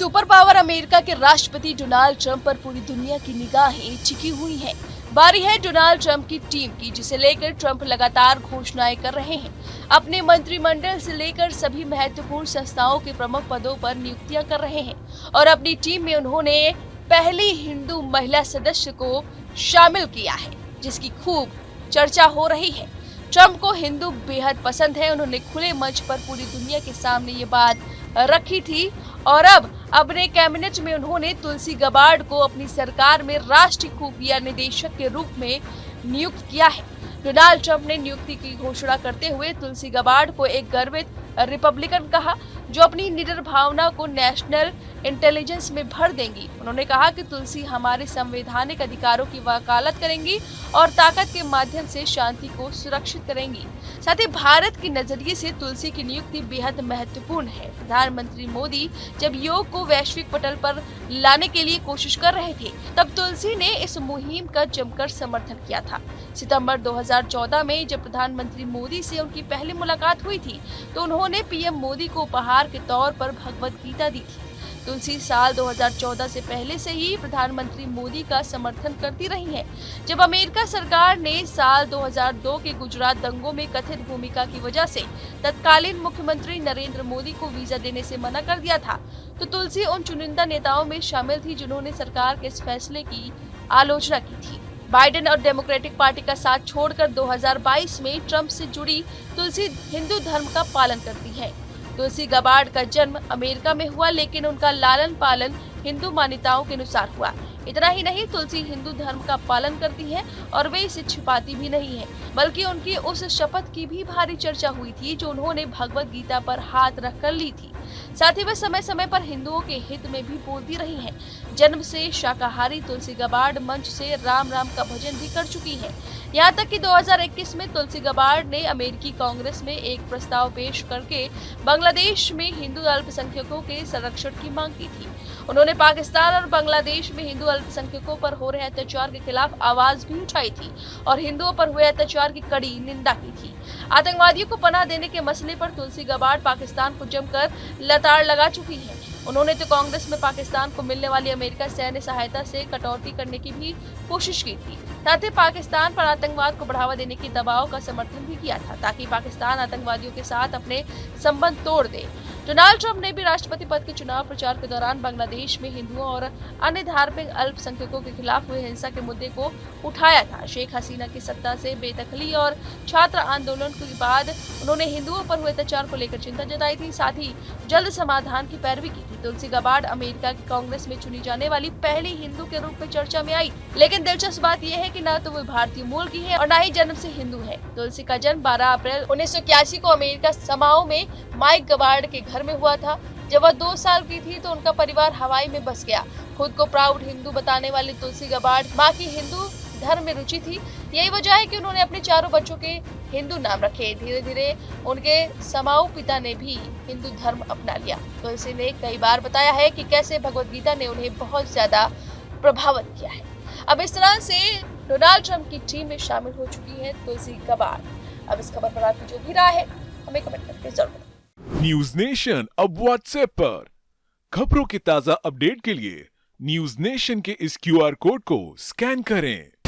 Super power America के राष्ट्रपति Donald Trump पर पूरी दुनिया की निगाहें टिकी हुई हैं। बारी है डोनाल्ड ट्रंप की टीम की, जिसे लेकर ट्रंप लगातार घोषणाएं कर रहे हैं। अपने मंत्रिमंडल से लेकर सभी महत्वपूर्ण संस्थाओं के प्रमुख पदों पर नियुक्तियां कर रहे हैं और अपनी टीम में उन्होंने पहली हिंदू महिला सदस्य को शामिल किया है, जिसकी खूब चर्चा हो रही है। ट्रंप को हिंदू बेहद पसंद है। उन्होंने खुले मंच पर पूरी दुनिया के सामने ये बात रखी थी और अब अपने कैबिनेट में उन्होंने तुलसी गबार्ड को अपनी सरकार में राष्ट्रीय खुफिया निदेशक के रूप में नियुक्त किया है। डोनाल्ड ट्रंप ने नियुक्ति की घोषणा करते हुए तुलसी गबार्ड को एक गर्वित रिपब्लिकन कहा, जो अपनी निडर भावना को नेशनल इंटेलिजेंस में भर देंगी। उन्होंने कहा कि तुलसी हमारे संवैधानिक अधिकारों की वकालत करेंगी और ताकत के माध्यम से शांति को सुरक्षित करेंगी। साथ ही भारत के नजरिए से तुलसी की नियुक्ति बेहद महत्वपूर्ण है। प्रधानमंत्री मोदी जब योग को वैश्विक पटल पर लाने के लिए कोशिश कर रहे थे, तब तुलसी ने इस मुहिम का जमकर समर्थन किया था। सितंबर 2014 में जब प्रधानमंत्री मोदी से उनकी पहली मुलाकात हुई थी, तो उन्होंने पीएम मोदी को उपहार के तौर पर भगवत गीता दी थी। तुलसी साल 2014 से पहले से ही प्रधानमंत्री मोदी का समर्थन करती रही हैं। जब अमेरिका सरकार ने साल 2002 के गुजरात दंगों में कथित भूमिका की वजह से तत्कालीन मुख्यमंत्री नरेंद्र मोदी को वीजा देने से मना कर दिया था, तो तुलसी उन चुनिंदा नेताओं में शामिल थी जिन्होंने सरकार के इस फैसले की आलोचना की थी। बाइडेन और डेमोक्रेटिक पार्टी का साथ छोड़कर 2022 में ट्रंप से जुड़ी तुलसी हिंदू धर्म का पालन करती है। तुलसी गबार्ड का जन्म अमेरिका में हुआ, लेकिन उनका लालन पालन हिंदू मान्यताओं के अनुसार हुआ। इतना ही नहीं, तुलसी हिंदू धर्म का पालन करती है और वे इसे छिपाती भी नहीं है, बल्कि उनकी उस शपथ की भी भारी चर्चा हुई थी जो उन्होंने भगवत गीता पर हाथ रखकर ली थी। साथ ही वे समय समय पर हिंदुओं के हित में भी बोलती रही हैं। जन्म से शाकाहारी तुलसी गबार्ड मंच से राम राम का भजन भी कर चुकी हैं। यहाँ तक कि 2021 में तुलसी गबार्ड ने अमेरिकी कांग्रेस में एक प्रस्ताव पेश करके बांग्लादेश में हिंदू अल्पसंख्यकों के संरक्षण की मांग की थी। उन्होंने पाकिस्तान और बांग्लादेश में हिंदू अल्पसंख्यकों पर हो रहे अत्याचार के खिलाफ आवाज भी उठाई थी और हिंदुओं पर हुए अत्याचार की कड़ी निंदा की थी। आतंकवादियों को पनाह देने के मसले पर तुलसी गबार्ड पाकिस्तान को जमकर लताड़ लगा चुकी है। उन्होंने तो कांग्रेस में पाकिस्तान को मिलने वाली अमेरिका सैन्य सहायता से कटौती करने की भी कोशिश की थी। साथ ही पाकिस्तान पर आतंकवाद को बढ़ावा देने के दबाव का समर्थन भी किया था, ताकि पाकिस्तान आतंकवादियों के साथ अपने संबंध तोड़ दे। डोनाल्ड ट्रंप ने भी राष्ट्रपति पद के चुनाव प्रचार के दौरान बांग्लादेश में हिंदुओं और अन्य धार्मिक अल्पसंख्यकों के खिलाफ हुए हिंसा के मुद्दे को उठाया था। शेख हसीना की सत्ता से बेदखली और छात्र आंदोलन के बाद उन्होंने हिंदुओं पर हुए अत्याचार को लेकर चिंता जताई थी, साथ ही जल्द समाधान की पैरवी की थी। तुलसी गबार्ड अमेरिका की कांग्रेस में चुनी जाने वाली पहली हिंदू के रूप में चर्चा में आई, लेकिन दिलचस्प बात यह है कि न तो वो भारतीय मूल की है और न ही जन्म से हिंदू है। तुलसी का जन्म 12 अप्रैल 1981 को अमेरिका समाओ में माइक गबार्ड के घर में हुआ था। जब वह 2 साल की थी तो उनका परिवार हवाई में बस गया। खुद को प्राउड हिंदू बताने वाली तुलसी गबार्ड माँ की हिंदू धर्म में रुचि थी। यही वजह है कि उन्होंने अपने चारों बच्चों के हिंदू नाम रखे। धीरे धीरे उनके समाऊ पिता ने भी हिंदू धर्म अपना लिया। तुलसी ने कई बार बताया है कि कैसे भगवत गीता ने उन्हें बहुत ज्यादा प्रभावित किया है। अब इस तरह से डोनाल्ड ट्रंप की टीम में शामिल हो चुकी है तुलसी गबार्ड। अब इस खबर पर आपकी जो भी राय है हमें कमेंट करके जरूर बताएं। न्यूज नेशन अब व्हाट्सएप पर खबरों के ताजा अपडेट के लिए न्यूज नेशन के इस QR कोड को स्कैन करें।